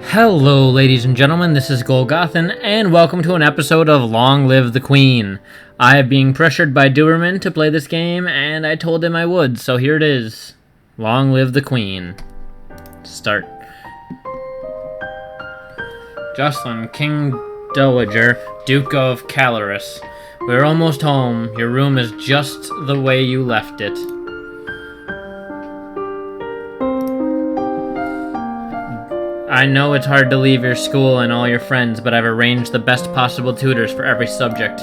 Hello, ladies and gentlemen, this is Golgothan, and welcome to an episode of Long Live the Queen. I am being pressured by Doerman to play this game, and I told him I would, so here it is. Long Live the Queen. Start. Jocelyn, King Dowager, Duke of Caloris. We're almost home. Your room is just the way you left it. I know it's hard to leave your school and all your friends, but I've arranged the best possible tutors for every subject.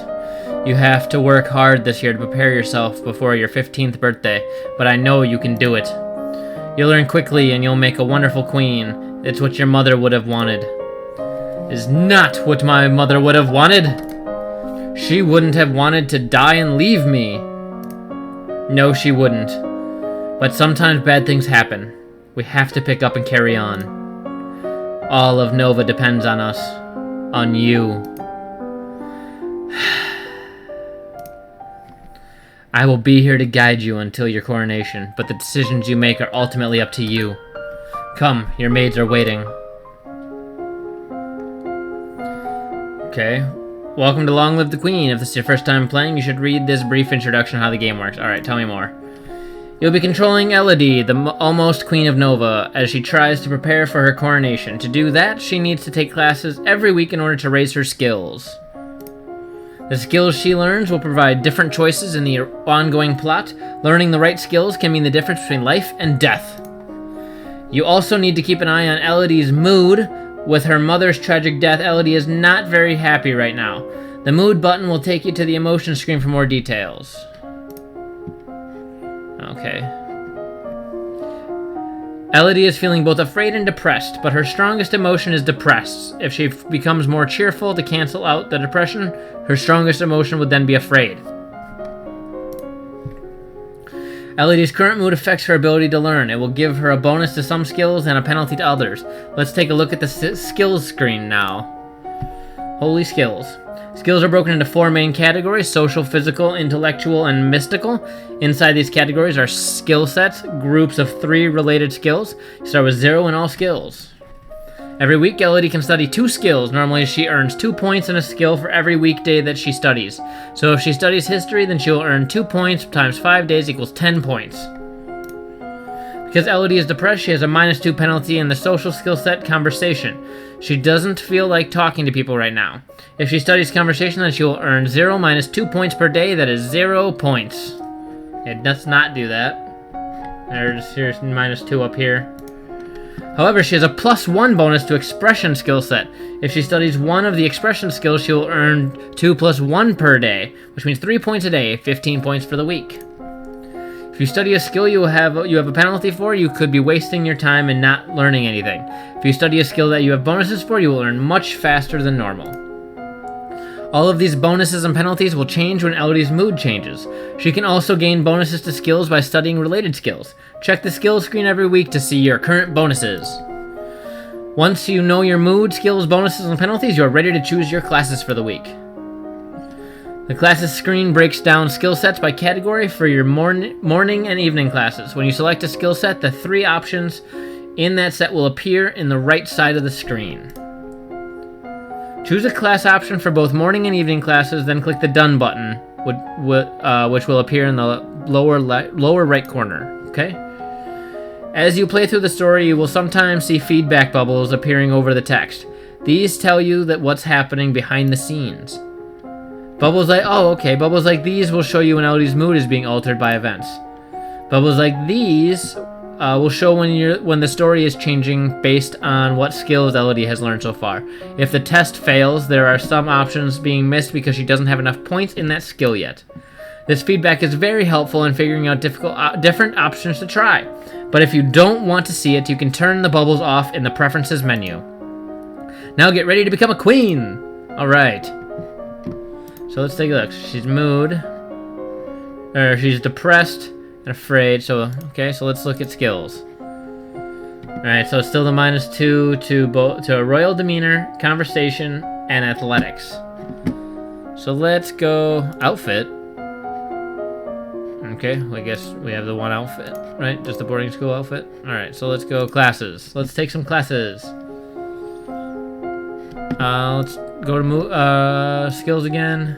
You have to work hard this year to prepare yourself before your 15th birthday, but I know you can do it. You'll learn quickly and you'll make a wonderful queen. It's what your mother would have wanted. Is not what my mother would have wanted. She wouldn't have wanted to die and leave me. No, she wouldn't. But sometimes bad things happen. We have to pick up and carry on. All of Nova depends on us. On you. I will be here to guide you until your coronation, but the decisions you make are ultimately up to you. Come, your maids are waiting. Okay. Welcome to Long Live the Queen. If this is your first time playing, you should read this brief introduction on how the game works. Alright, tell me more. You'll be controlling Elodie, the almost Queen of Nova, as she tries to prepare for her coronation. To do that, she needs to take classes every week in order to raise her skills. The skills she learns will provide different choices in the ongoing plot. Learning the right skills can mean the difference between life and death. You also need to keep an eye on Elodie's mood. With her mother's tragic death, Elodie is not very happy right now. The mood button will take you to the emotion screen for more details. Okay. Elodie is feeling both afraid and depressed, but her strongest emotion is depressed. If she becomes more cheerful to cancel out the depression, her strongest emotion would then be afraid. Elodie's current mood affects her ability to learn. It will give her a bonus to some skills and a penalty to others. Let's take a look at the skills screen now. Holy skills. Skills are broken into 4 main categories: social, physical, intellectual, and mystical. Inside these categories are skill sets, groups of 3 related skills. You start with 0 in all skills. Every week, Elodie can study 2 skills. Normally, she earns 2 points in a skill for every weekday that she studies. So if she studies history, then she'll earn 2 points times 5 days equals 10 points. Because Elodie is depressed, she has a -2 penalty in the social skill set, conversation. She doesn't feel like talking to people right now. If she studies conversation, then she will earn 0 minus 2 points per day. That is 0 points. It does not do that. Here's -2 up here. However, she has a +1 bonus to expression skill set. If she studies one of the expression skills, she will earn 2 + 1 per day, which means 3 points a day, 15 points for the week. If you study a skill you have a penalty for, you could be wasting your time and not learning anything. If you study a skill that you have bonuses for, you will learn much faster than normal. All of these bonuses and penalties will change when Elodie's mood changes. She can also gain bonuses to skills by studying related skills. Check the skills screen every week to see your current bonuses. Once you know your mood, skills, bonuses, and penalties, you are ready to choose your classes for the week. The classes screen breaks down skill sets by category for your morning and evening classes. When you select a skill set, the 3 options in that set will appear in the right side of the screen. Choose a class option for both morning and evening classes, then click the Done button, which will appear in the lower right corner. Okay? As you play through the story, you will sometimes see feedback bubbles appearing over the text. These tell you that what's happening behind the scenes. Bubbles like these will show you when Elodie's mood is being altered by events. Bubbles like these will show when the story is changing based on what skills Elodie has learned so far. If the test fails, there are some options being missed because she doesn't have enough points in that skill yet. This feedback is very helpful in figuring out different options to try. But if you don't want to see it, you can turn the bubbles off in the Preferences menu. Now get ready to become a queen! Alright. So let's take a look. She's depressed and afraid. So let's look at skills. Alright, so it's still the -2 to a royal demeanor, conversation, and athletics. So let's go outfit. Okay, well, I guess we have the one outfit, right? Just the boarding school outfit. Alright, so let's go classes. Let's take some classes. Let's go to skills again.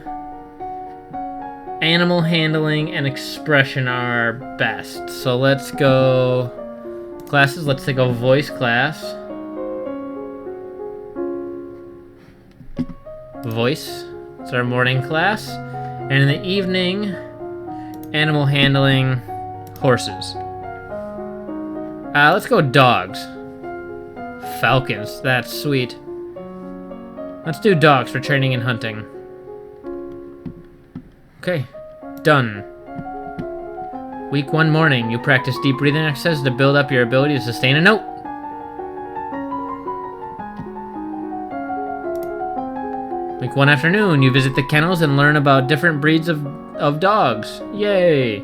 Animal handling and expression are best. So let's go classes. Let's take a voice class. Voice. It's our morning class. And in the evening, animal handling, horses. Let's go dogs. Falcons. That's sweet. Let's do dogs for training and hunting. Okay, done. Week 1 morning, you practice deep breathing exercises to build up your ability to sustain a note. Week 1 afternoon, you visit the kennels and learn about different breeds of dogs. Yay!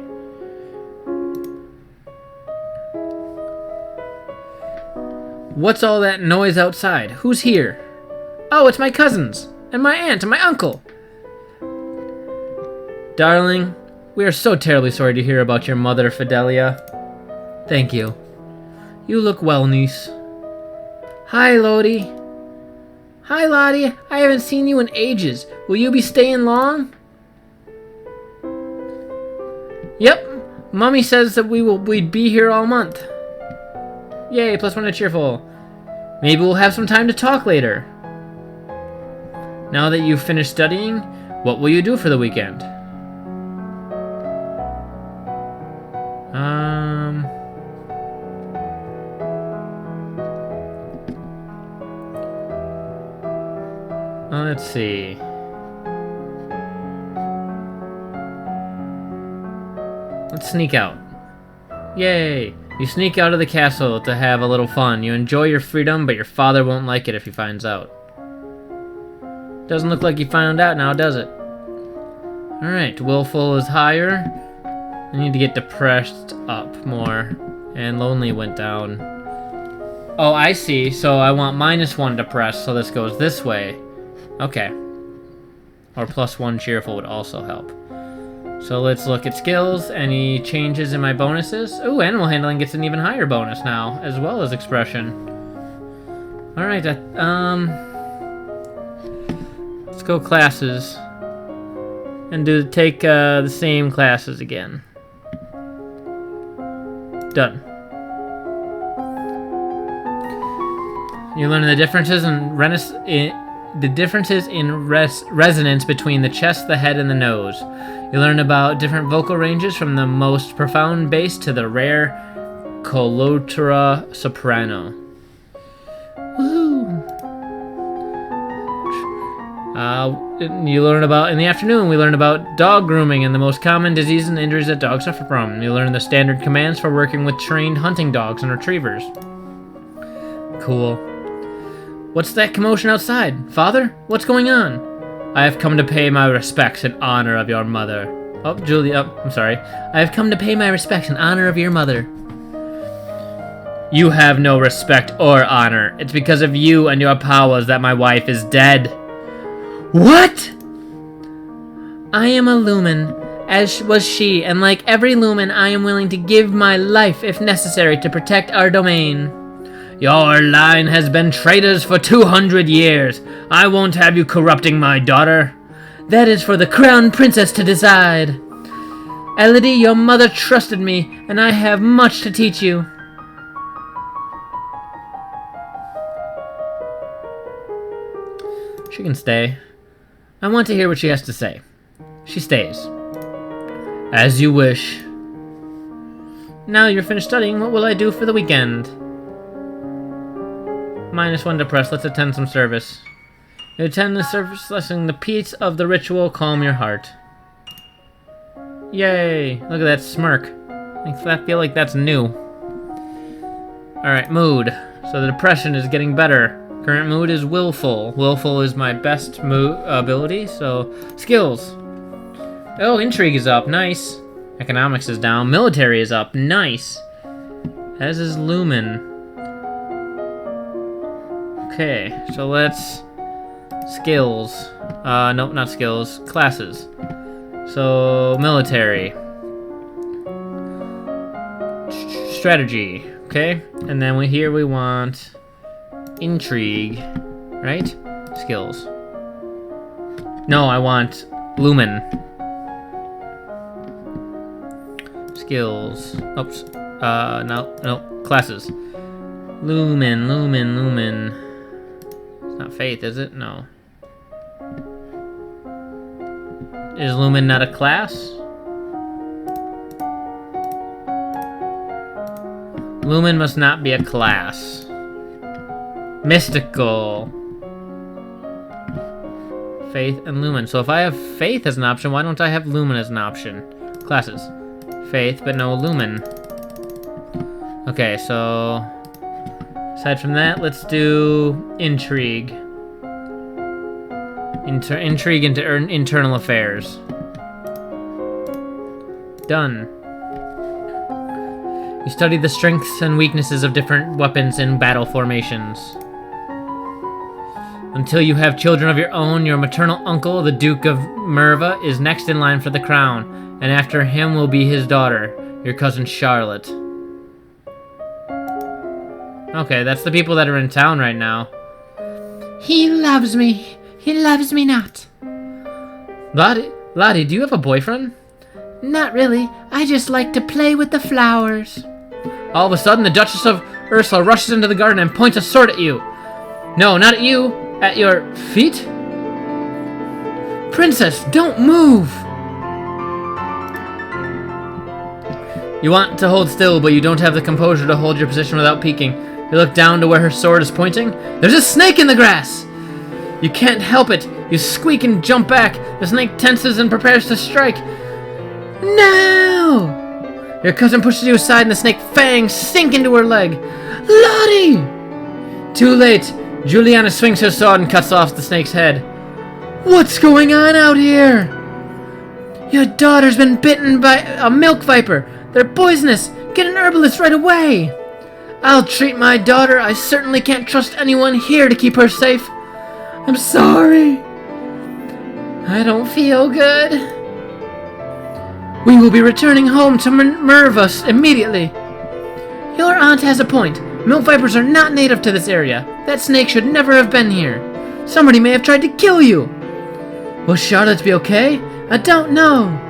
What's all that noise outside? Who's here? Oh, it's my cousins, and my aunt, and my uncle. Darling, we are so terribly sorry to hear about your mother, Fidelia. Thank you. You look well, niece. Hi, Lottie. Hi, Lottie. I haven't seen you in ages. Will you be staying long? Yep. Mommy says that we'd be here all month. Yay, +1 to cheerful. Maybe we'll have some time to talk later. Now that you've finished studying, what will you do for the weekend? Let's see. Let's sneak out. Yay! You sneak out of the castle to have a little fun. You enjoy your freedom, but your father won't like it if he finds out. Doesn't look like you found out now, does it? Alright, willful is higher. I need to get depressed up more. And lonely went down. Oh, I see. So I want -1 depressed, so this goes this way. Okay. Or +1 cheerful would also help. So let's look at skills. Any changes in my bonuses? Ooh, animal handling gets an even higher bonus now, as well as expression. Alright, let's go classes. And take the same classes again. Done. You learn the differences in resonance between the chest, the head, and the nose. You learn about different vocal ranges from the most profound bass to the rare coloratura soprano. Woohoo! You learn about, in the afternoon, we learn about dog grooming and the most common diseases and injuries that dogs suffer from. You learn the standard commands for working with trained hunting dogs and retrievers. Cool. What's that commotion outside? Father? What's going on? I have come to pay my respects in honor of your mother. Oh, Julie, I'm sorry. I have come to pay my respects in honor of your mother. You have no respect or honor. It's because of you and your powers that my wife is dead. What? I am a lumen, as was she, and like every lumen, I am willing to give my life if necessary to protect our domain. Your line has been traitors for 200 years. I won't have you corrupting my daughter. That is for the crown princess to decide. Elodie, your mother trusted me, and I have much to teach you. She can stay. I want to hear what she has to say. She stays. As you wish. Now you're finished studying, what will I do for the weekend? -1 depressed. Let's attend some service. You attend the service lesson. The peace of the ritual calm your heart. Yay! Look at that smirk. I feel like that's new. Alright, mood. So the depression is getting better. Current mood is willful. Willful is my best ability, so... Skills. Oh, intrigue is up. Nice. Economics is down. Military is up. Nice. As is lumen. Okay, so let's... Skills. Nope, not skills. Classes. So, military. Strategy. Okay, and then here we want... Intrigue. Right? Skills. No, I want Lumen. Skills. Oops. No. Classes. Lumen. It's not Faith, is it? No. Is Lumen not a class? Lumen must not be a class. Mystical. Faith and Lumen. So if I have Faith as an option, why don't I have Lumen as an option? Classes. Faith, but no Lumen. Okay, so... aside from that, let's do Intrigue. Intrigue into internal affairs. Done. You study the strengths and weaknesses of different weapons in battle formations. Until you have children of your own, your maternal uncle, the Duke of Merva, is next in line for the crown, and after him will be his daughter, your cousin Charlotte. Okay, that's the people that are in town right now. He loves me. He loves me not. Lottie, do you have a boyfriend? Not really. I just like to play with the flowers. All of a sudden, the Duchess of Ursula rushes into the garden and points a sword at you. No, not at you. At your feet? Princess, don't move! You want to hold still, but you don't have the composure to hold your position without peeking. You look down to where her sword is pointing. There's a snake in the grass! You can't help it. You squeak and jump back. The snake tenses and prepares to strike. No! Your cousin pushes you aside and the snake fangs sink into her leg. Lottie! Too late. Juliana swings her sword and cuts off the snake's head. What's going on out here? Your daughter's been bitten by a milk viper. They're poisonous. Get an herbalist right away. I'll treat my daughter. I certainly can't trust anyone here to keep her safe. I'm sorry. I don't feel good. We will be returning home to Mervus immediately. Your aunt has a point. Milk vipers are not native to this area. That snake should never have been here. Somebody may have tried to kill you. Will Charlotte be okay? I don't know.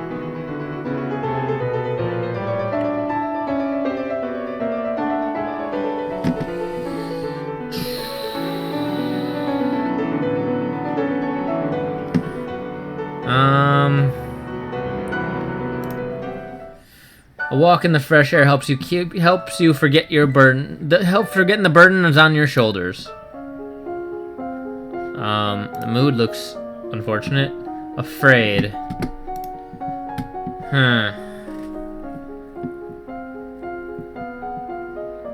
A walk in the fresh air helps you forget your burden. Forgetting the burden is on your shoulders. The mood looks unfortunate. Afraid.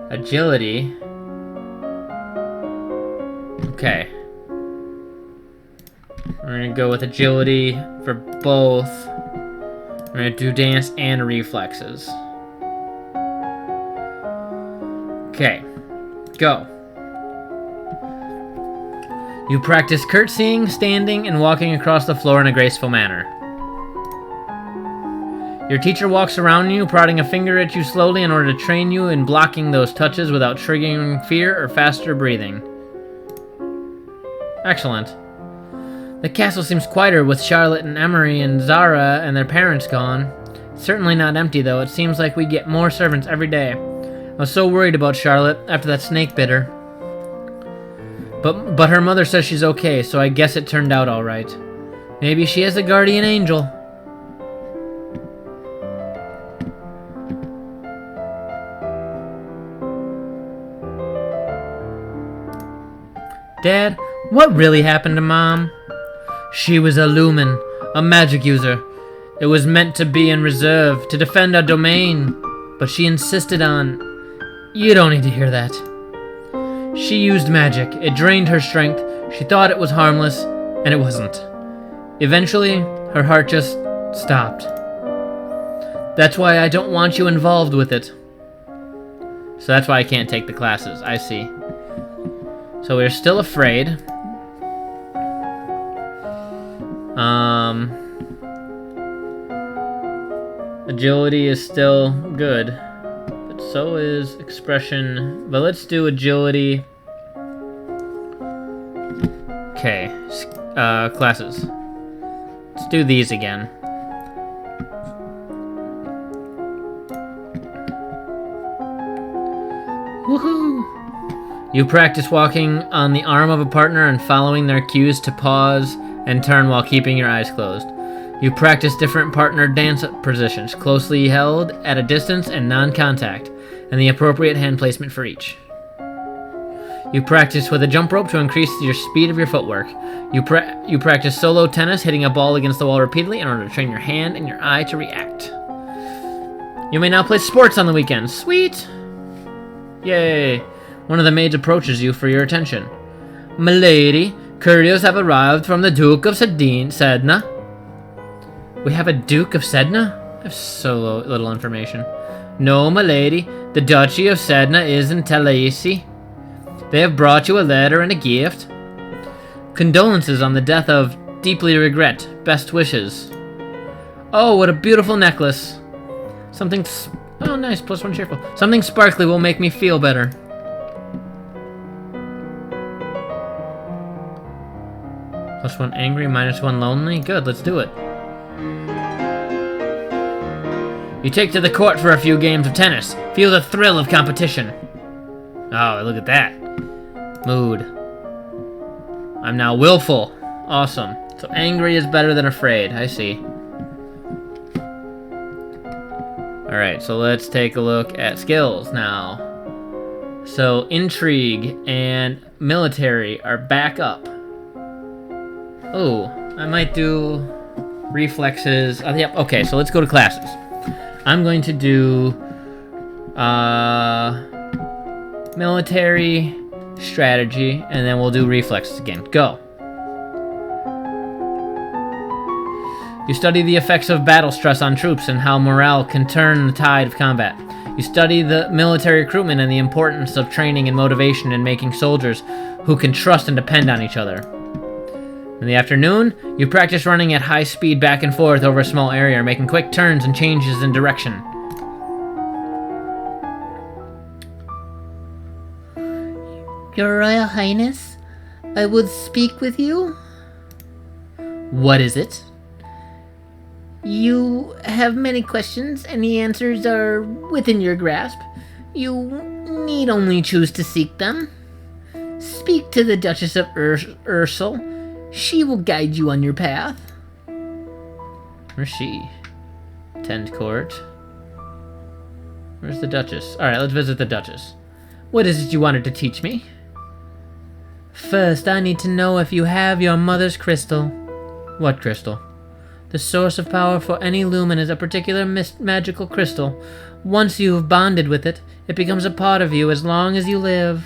Agility. Okay. We're gonna go with agility for both. We're gonna do dance and reflexes. Okay, go. You practice curtsying, standing, and walking across the floor in a graceful manner. Your teacher walks around you, prodding a finger at you slowly in order to train you in blocking those touches without triggering fear or faster breathing. Excellent. The castle seems quieter with Charlotte and Emery and Zara and their parents gone. It's certainly not empty, though. It seems like we get more servants every day. I was so worried about Charlotte after that snake bit her. But her mother says she's okay, so I guess it turned out all right. Maybe she has a guardian angel. Dad, what really happened to Mom? She was a Lumen, a magic user. It was meant to be in reserve, to defend our domain. But she insisted on... You don't need to hear that. She used magic. It drained her strength. She thought it was harmless, and it wasn't. Eventually, her heart just stopped. That's why I don't want you involved with it. So that's why I can't take the classes. I see. So we're still afraid. Agility is still good, but so is expression. But let's do agility. Okay, classes. Let's do these again. Woohoo! You practice walking on the arm of a partner and following their cues to pause and turn while keeping your eyes closed. You practice different partner dance positions, closely held at a distance and non-contact, and the appropriate hand placement for each. You practice with a jump rope to increase your speed of your footwork. You practice solo tennis, hitting a ball against the wall repeatedly in order to train your hand and your eye to react. You may now play sports on the weekends. Sweet! Yay! One of the maids approaches you for your attention. Milady, couriers have arrived from the Duke of Sedna. We have a Duke of Sedna? I have so little information. No, milady. The Duchy of Sedna is in Talasi. They have brought you a letter and a gift. Condolences on the death of deeply regret. Best wishes. Oh, what a beautiful necklace. Oh, nice. +1 cheerful. Something sparkly will make me feel better. +1 angry, -1 lonely. Good, let's do it. You take to the court for a few games of tennis. Feel the thrill of competition. Oh, look at that. Mood. I'm now willful. Awesome. So angry is better than afraid. I see. Alright, so let's take a look at skills now. So intrigue and military are back up. Oh, I might do reflexes. Yep, okay, so let's go to classes. I'm going to do military strategy, and then we'll do reflexes again. Go. You study the effects of battle stress on troops and how morale can turn the tide of combat. You study the military recruitment and the importance of training and motivation in making soldiers who can trust and depend on each other. In the afternoon, you practice running at high speed back and forth over a small area, making quick turns and changes in direction. Your Royal Highness, I would speak with you. What is it? You have many questions, and the answers are within your grasp. You need only choose to seek them. Speak to the Duchess of Ursel. She will guide you on your path. Where's she? Tend court. Where's the Duchess? Alright, let's visit the Duchess. What is it you wanted to teach me? First, I need to know if you have your mother's crystal. What crystal? The source of power for any lumen is a particular magical crystal. Once you have bonded with it, it becomes a part of you as long as you live.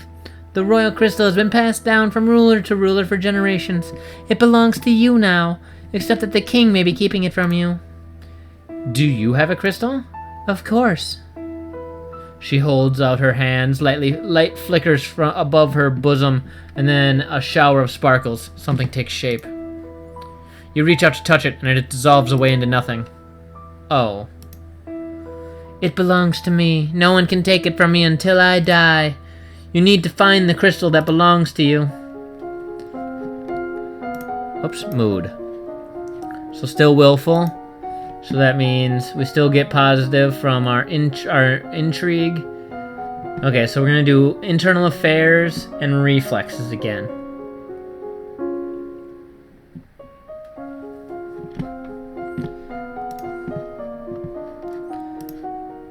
The royal crystal has been passed down from ruler to ruler for generations. It belongs to you now, except that the king may be keeping it from you. Do you have a crystal? Of course. She holds out her hands, light flickers from above her bosom, and then a shower of sparkles. Something takes shape. You reach out to touch it, and it dissolves away into nothing. Oh. It belongs to me. No one can take it from me until I die. You need to find the crystal that belongs to you. Oops, mood. So still willful. So that means we still get positive from our intrigue. Okay, so we're going to do internal affairs and reflexes again.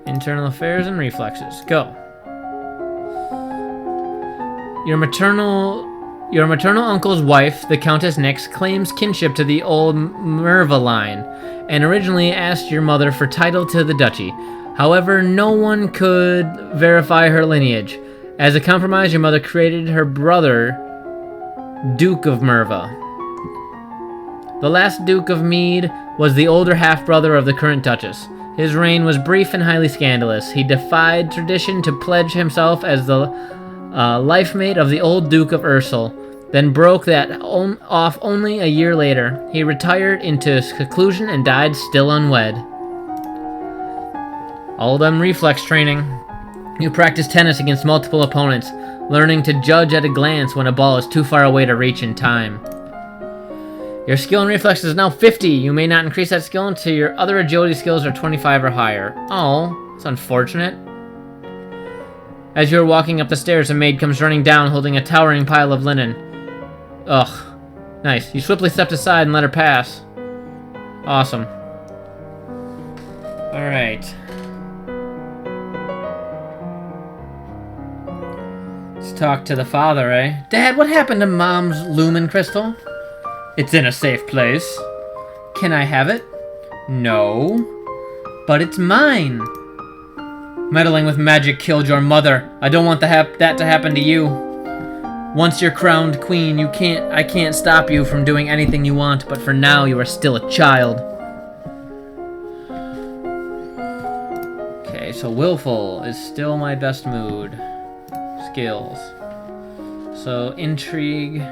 Internal affairs and reflexes. Go. Your maternal uncle's wife, the Countess Nyx, claims kinship to the old Merva line, and originally asked your mother for title to the duchy. However, no one could verify her lineage. As a compromise, your mother created her brother, Duke of Merva. The last Duke of Mead was the older half-brother of the current Duchess. His reign was brief and highly scandalous. He defied tradition to pledge himself as the life mate of the old Duke of Ursel, then broke that off only a year later. He retired into seclusion and died still unwed. All done reflex training. You practice tennis against multiple opponents. learning to judge at a glance when a ball is too far away to reach in time. Your skill in reflexes is now 50. You may not increase that skill until your other agility skills are 25 or higher. Oh, that's unfortunate. As you're walking up the stairs, a maid comes running down holding a towering pile of linen. Ugh. Nice. You swiftly stepped aside and let her pass. Awesome. Alright. Let's talk to the father, eh? Dad, what happened to Mom's lumen crystal? It's in a safe place. Can I have it? No. But it's mine. Meddling with magic killed your mother. I don't want that to happen to you. Once you're crowned queen, I can't stop you from doing anything you want, but for now you are still a child. Okay, so willful is still my best mood. Skills. So intrigue.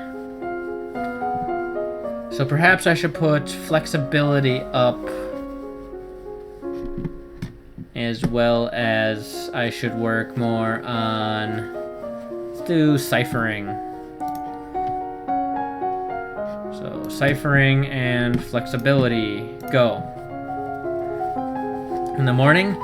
So perhaps I should put flexibility up, as well as I should work more on, let's do ciphering. So ciphering and flexibility, go. In the morning,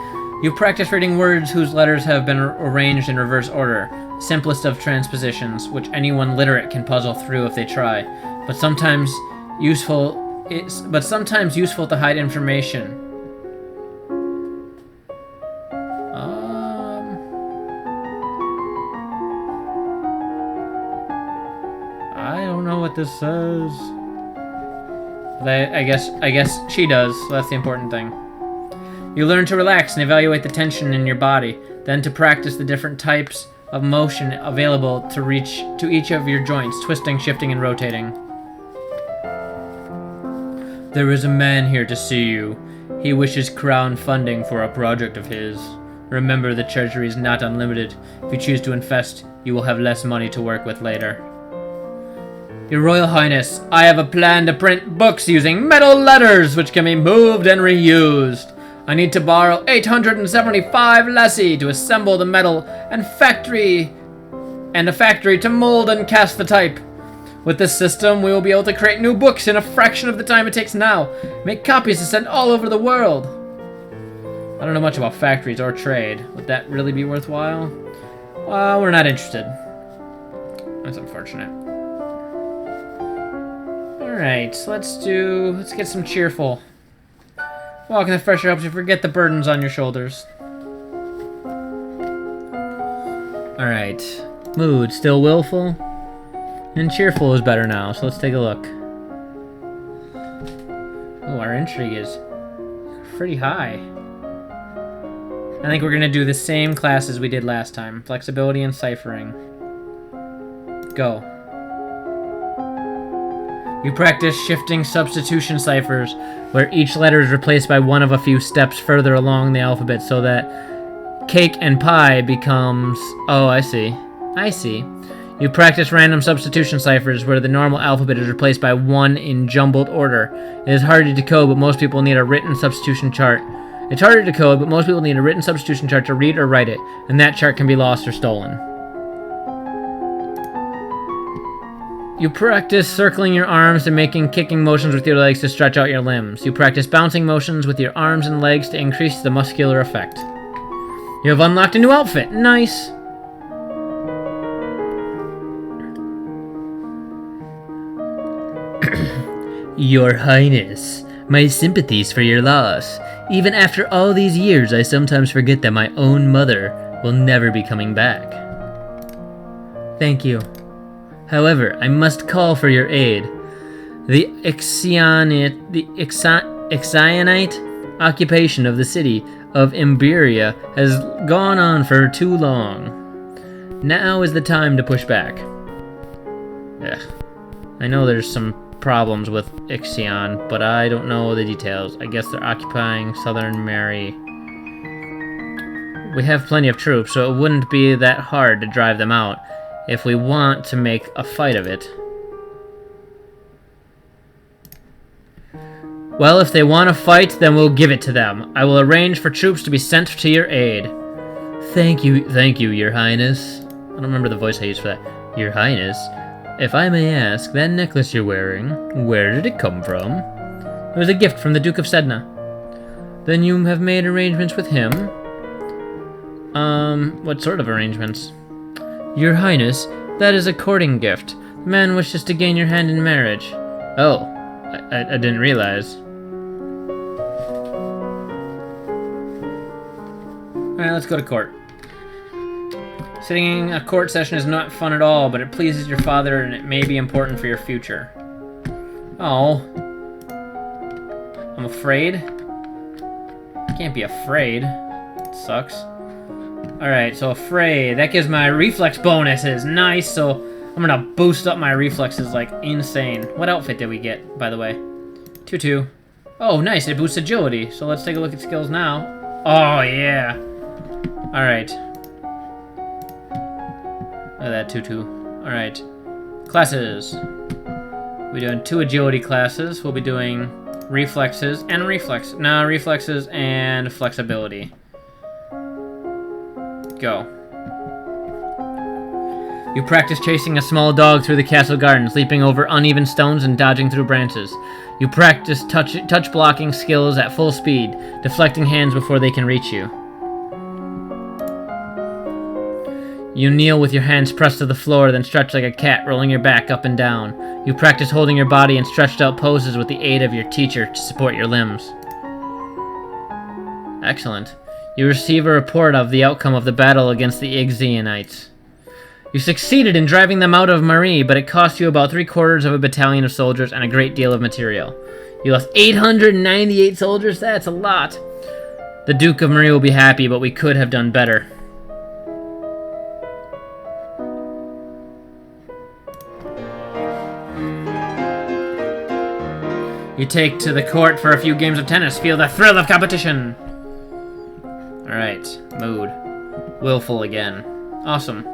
you practice reading words whose letters have been arranged in reverse order, simplest of transpositions, which anyone literate can puzzle through if they try, but sometimes useful to hide information. I don't know what this says. I guess she does, so that's the important thing. You learn to relax and evaluate the tension in your body, then to practice the different types of motion available to each of your joints, twisting, shifting, and rotating. There is a man here to see you. He wishes crown funding for a project of his. Remember, the treasury is not unlimited. If you choose to invest, you will have less money to work with later. Your Royal Highness, I have a plan to print books using metal letters which can be moved and reused. I need to borrow 875 lessy to assemble the metal and a factory to mold and cast the type. With this system, we will be able to create new books in a fraction of the time it takes now. Make copies to send all over the world. I don't know much about factories or trade. Would that really be worthwhile? Well, we're not interested. That's unfortunate. Alright, so let's get some cheerful. Walking the fresh air helps you forget the burdens on your shoulders. Alright. Mood, still willful. And cheerful is better now, so let's take a look. Oh, our intrigue is pretty high. I think we're going to do the same classes we did last time. Flexibility and ciphering. Go. You practice shifting substitution ciphers, where each letter is replaced by one of a few steps further along the alphabet so that cake and pie becomes... Oh, I see. I see. You practice random substitution ciphers where the normal alphabet is replaced by one in jumbled order. It is hard to decode, but most people need a written substitution chart. It's harder to decode, but most people need a written substitution chart to read or write it, and that chart can be lost or stolen. You practice circling your arms and making kicking motions with your legs to stretch out your limbs. You practice bouncing motions with your arms and legs to increase the muscular effect. You have unlocked a new outfit. Nice! Your Highness, my sympathies for your loss. Even after all these years, I sometimes forget that my own mother will never be coming back. Thank you. However, I must call for your aid. The Ixionite occupation of the city of Imberia has gone on for too long. Now is the time to push back. Ugh. I know there's some problems with Ixion, but I don't know the details. I guess they're occupying southern Mary. We have plenty of troops, so it wouldn't be that hard to drive them out if we want to make a fight of it. Well, if they want to fight, then we'll give it to them. I will arrange for troops to be sent to your aid. Thank you, Your Highness. don't remember the voice I used for that. Your Highness, if I may ask, that necklace you're wearing, where did it come from? It was a gift from the Duke of Sedna. Then you have made arrangements with him? What sort of arrangements? Your Highness, that is a courting gift. The man wishes to gain your hand in marriage. Oh, I didn't realize. Alright, let's go to court. Sitting a court session is not fun at all, but it pleases your father and it may be important for your future. Oh. I'm afraid? I can't be afraid. It sucks. Alright, so afraid. That gives my reflex bonuses. Nice, so I'm gonna boost up my reflexes like insane. What outfit did we get, by the way? 2-2. Oh, nice, it boosts agility. So let's take a look at skills now. Oh, yeah. Alright. Look at that, 2-2. Alright. Classes. We're doing 2 agility classes. We'll be doing reflexes and reflexes and flexibility. Go. You practice chasing a small dog through the castle gardens, leaping over uneven stones and dodging through branches. You practice touch blocking skills at full speed, deflecting hands before they can reach you. You kneel with your hands pressed to the floor, then stretch like a cat, rolling your back up and down. You practice holding your body in stretched out poses with the aid of your teacher to support your limbs. Excellent. You receive a report of the outcome of the battle against the Ixeanites. You succeeded in driving them out of Marie, but it cost you about 3/4 of a battalion of soldiers and a great deal of material. You lost 898 soldiers? That's a lot. The Duke of Marie will be happy, but we could have done better. You take to the court for a few games of tennis. Feel the thrill of competition. Alright, mood. Willful again. Awesome.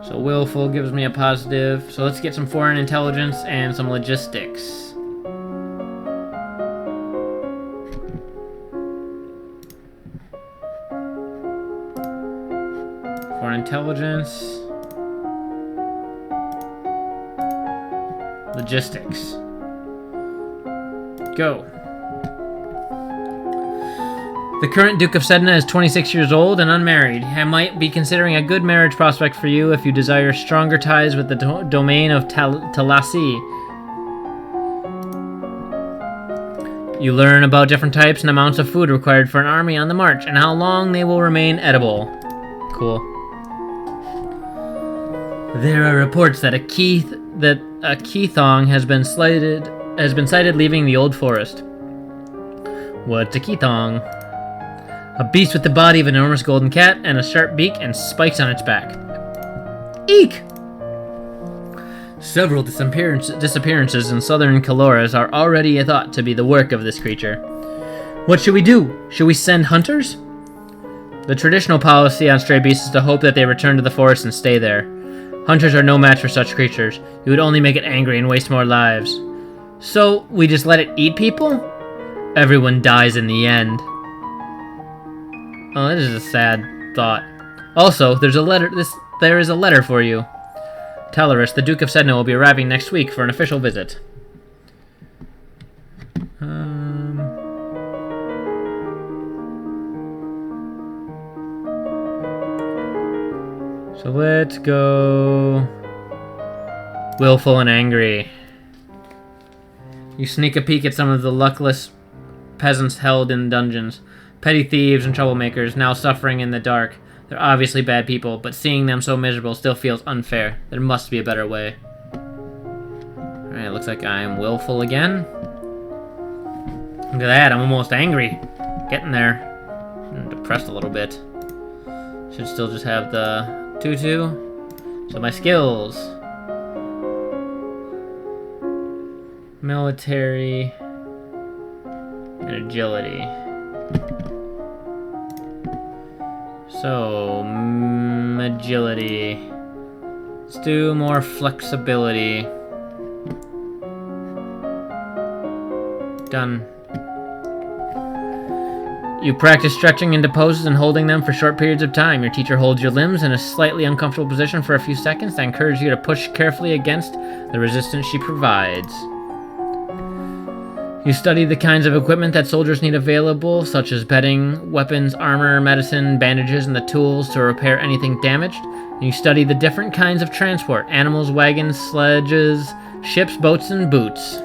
So willful gives me a positive. So let's get some foreign intelligence and some logistics. Foreign intelligence. Logistics. Go. The current Duke of Sedna is 26 years old and unmarried. I might be considering a good marriage prospect for you if you desire stronger ties with the domain of Talassi. You learn about different types and amounts of food required for an army on the march and how long they will remain edible. Cool. There are reports that a Keithong has been sighted leaving the old forest. What's a Keithong? A beast with the body of an enormous golden cat and a sharp beak and spikes on its back. Eek! Several disappearances in southern Caloras are already thought to be the work of this creature. What should we do? Should we send hunters? The traditional policy on stray beasts is to hope that they return to the forest and stay there. Hunters are no match for such creatures. You would only make it angry and waste more lives. So, we just let it eat people? Everyone dies in the end. Oh, this is a sad thought. Also, there is a letter for you. Talaris, the Duke of Sedna, will be arriving next week for an official visit. So let's go... Willful and angry. You sneak a peek at some of the luckless peasants held in dungeons. Petty thieves and troublemakers, now suffering in the dark. They're obviously bad people, but seeing them so miserable still feels unfair. There must be a better way. Alright, looks like I'm willful again. Look at that, I'm almost angry. Getting there. I'm depressed a little bit. Should still just have the 2-2. So my skills. Military. And agility. So, agility. Let's do more flexibility. Done. You practice stretching into poses and holding them for short periods of time. Your teacher holds your limbs in a slightly uncomfortable position for a few seconds and encourages you to push carefully against the resistance she provides. You study the kinds of equipment that soldiers need available, such as bedding, weapons, armor, medicine, bandages, and the tools to repair anything damaged. You study the different kinds of transport: animals, wagons, sledges, ships, boats, and boots.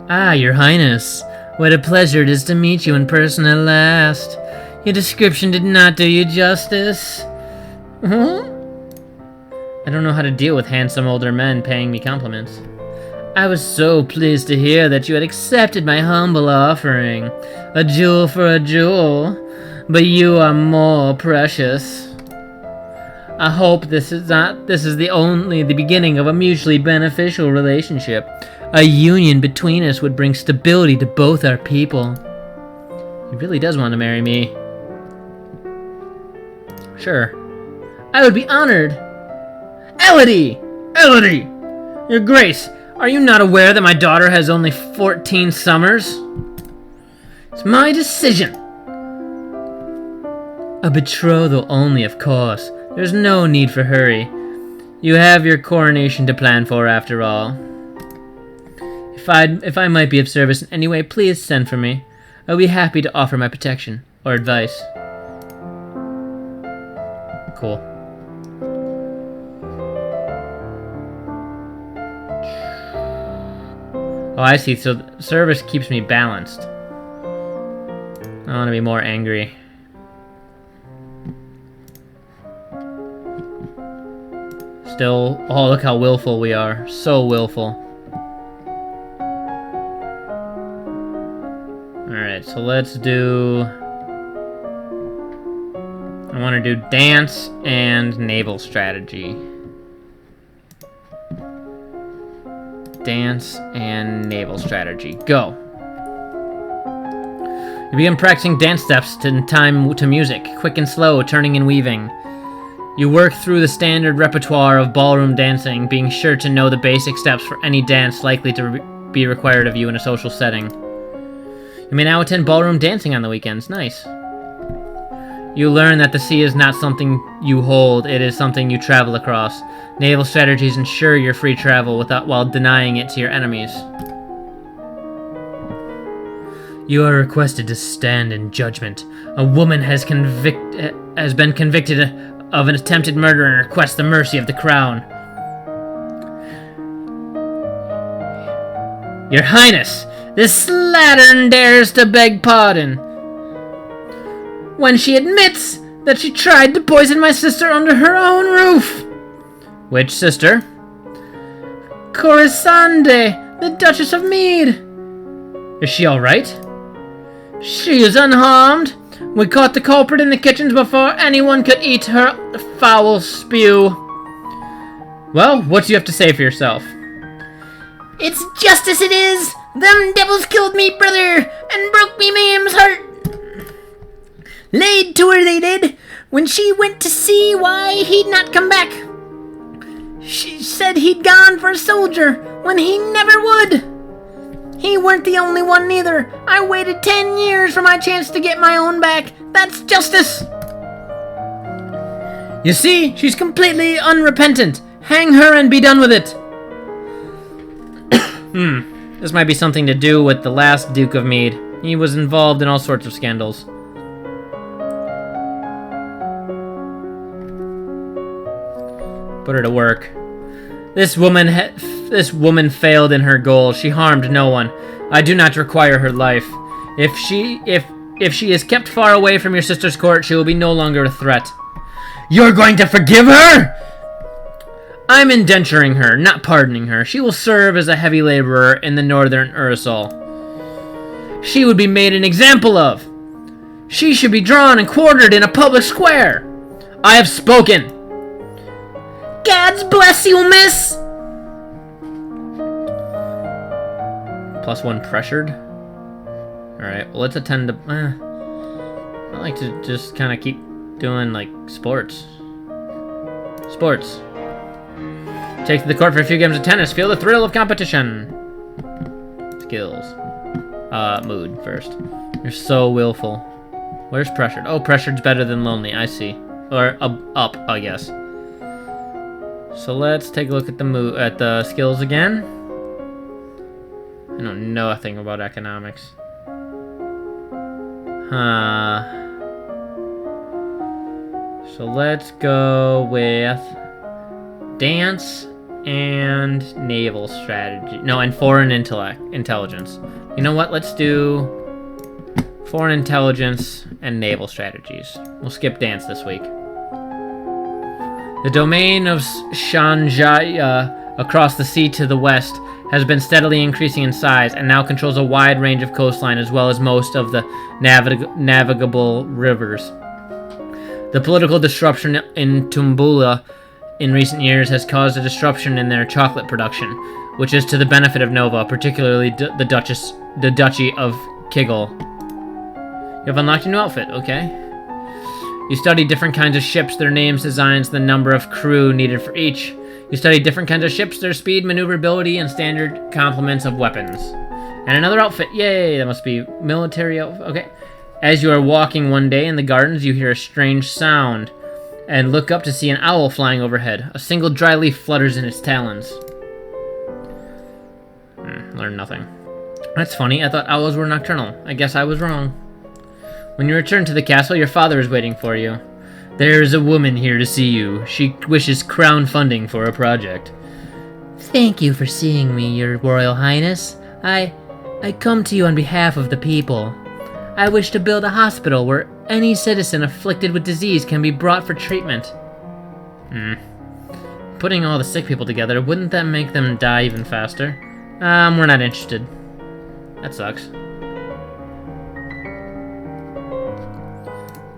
Ah, Your Highness. What a pleasure it is to meet you in person at last. Your description did not do you justice. I don't know how to deal with handsome older men paying me compliments. I was so pleased to hear that you had accepted my humble offering. A jewel for a jewel. But you are more precious. I hope this is only the beginning of a mutually beneficial relationship. A union between us would bring stability to both our people. He really does want to marry me. Sure. I would be honored. Elodie! Elodie! Your Grace, are you not aware that my daughter has only 14 summers? It's my decision. A betrothal only, of course. There's no need for hurry. You have your coronation to plan for, after all. If I might be of service in any way, please send for me. I'll be happy to offer my protection or advice. Cool. Oh, I see. So service keeps me balanced. I want to be more angry. Still, oh, look how willful we are. So willful. Alright, so let's do... I want to do dance and naval strategy. Dance and naval strategy. Go. You begin practicing dance steps in time to music, quick and slow, turning and weaving. You work through the standard repertoire of ballroom dancing, being sure to know the basic steps for any dance likely to be required of you in a social setting. You may now attend ballroom dancing on the weekends. Nice. You learn that the sea is not something you hold, it is something you travel across. Naval strategies ensure your free travel while denying it to your enemies. You are requested to stand in judgment. A woman has been convicted of an attempted murder and requests the mercy of the crown. Your Highness, this slattern dares to beg pardon when she admits that she tried to poison my sister under her own roof. Which sister? Corisande, the Duchess of Mead. Is she alright? She is unharmed. We caught the culprit in the kitchens before anyone could eat her foul spew. Well, what do you have to say for yourself? It's just as it is. Them devils killed me brother and broke me ma'am's heart. Laid to her they did, when she went to see why he'd not come back. She said he'd gone for a soldier, when he never would. He weren't the only one neither. I waited 10 years for my chance to get my own back. That's justice. You see, she's completely unrepentant. Hang her and be done with it. This might be something to do with the last Duke of Mead. He was involved in all sorts of scandals. Put her to work. This woman failed in her goal. She harmed no one. I do not require her life. If she is kept far away from your sister's court, she will be no longer a threat. You're going to forgive her? I'm indenturing her, not pardoning her. She will serve as a heavy laborer in the northern Ursol. She would be made an example of. She should be drawn and quartered in a public square. I have spoken. God's bless you, miss! +1 pressured? Alright, well, let's attend to... I like to just kind of keep doing, like, sports. Sports. Take to the court for a few games of tennis. Feel the thrill of competition. Skills. mood first. You're so willful. Where's pressured? Oh, pressured's better than lonely. I see. Or up, I guess. So let's take a look at the skills again. I know nothing about economics. So let's go with dance and naval strategy. No, and foreign intelligence. You know what? Let's do foreign intelligence and naval strategies. We'll skip dance this week. The domain of Shanjaya across the sea to the west has been steadily increasing in size and now controls a wide range of coastline as well as most of the navigable rivers. The political disruption in Tumbula in recent years has caused a disruption in their chocolate production, which is to the benefit of Nova, particularly the Duchy of Kiggle. You have unlocked a new outfit, okay. You study different kinds of ships, their names, designs, the number of crew needed for each. You study different kinds of ships, their speed, maneuverability, and standard complements of weapons. And another outfit, yay, that must be military outfit, okay. As you are walking one day in the gardens, you hear a strange sound, and look up to see an owl flying overhead. A single dry leaf flutters in its talons. Learned nothing. That's funny, I thought owls were nocturnal. I guess I was wrong. When you return to the castle, your father is waiting for you. There is a woman here to see you. She wishes crown funding for a project. Thank you for seeing me, Your Royal Highness. I come to you on behalf of the people. I wish to build a hospital where any citizen afflicted with disease can be brought for treatment. Putting all the sick people together, wouldn't that make them die even faster? We're not interested. That sucks.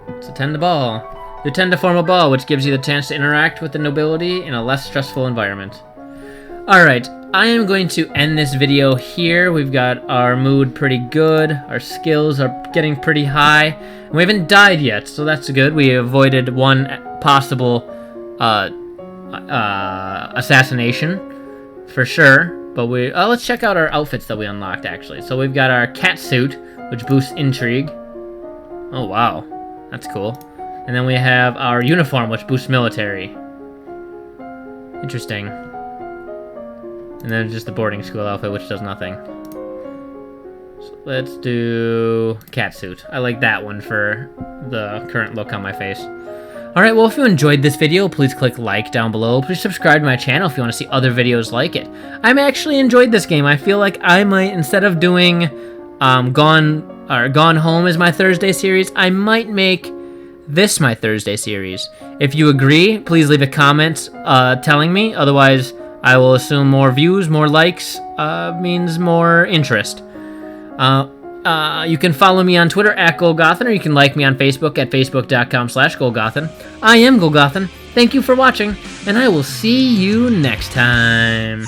Let's attend the ball. You attend a formal ball, which gives you the chance to interact with the nobility in a less stressful environment. Alright, I am going to end this video here. We've got our mood pretty good. Our skills are getting pretty high. And we haven't died yet, so that's good. We avoided one possible assassination, for sure. But let's check out our outfits that we unlocked, actually. So we've got our cat suit, which boosts intrigue. Oh, wow. That's cool. And then we have our uniform, which boosts military. Interesting. And then just the boarding school outfit, which does nothing. So let's do catsuit. I like that one for the current look on my face. Alright, well, if you enjoyed this video, please click like down below. Please subscribe to my channel if you want to see other videos like it. I'm actually enjoyed this game. I feel like I might, instead of doing Gone Home as my Thursday series, I might make this my Thursday series. If you agree, please leave a comment telling me. Otherwise, I will assume more views, more likes means more interest. You can follow me on Twitter at Golgothan, or you can like me on Facebook at facebook.com/Golgothan. I am Golgothan. Thank you for watching, and I will see you next time.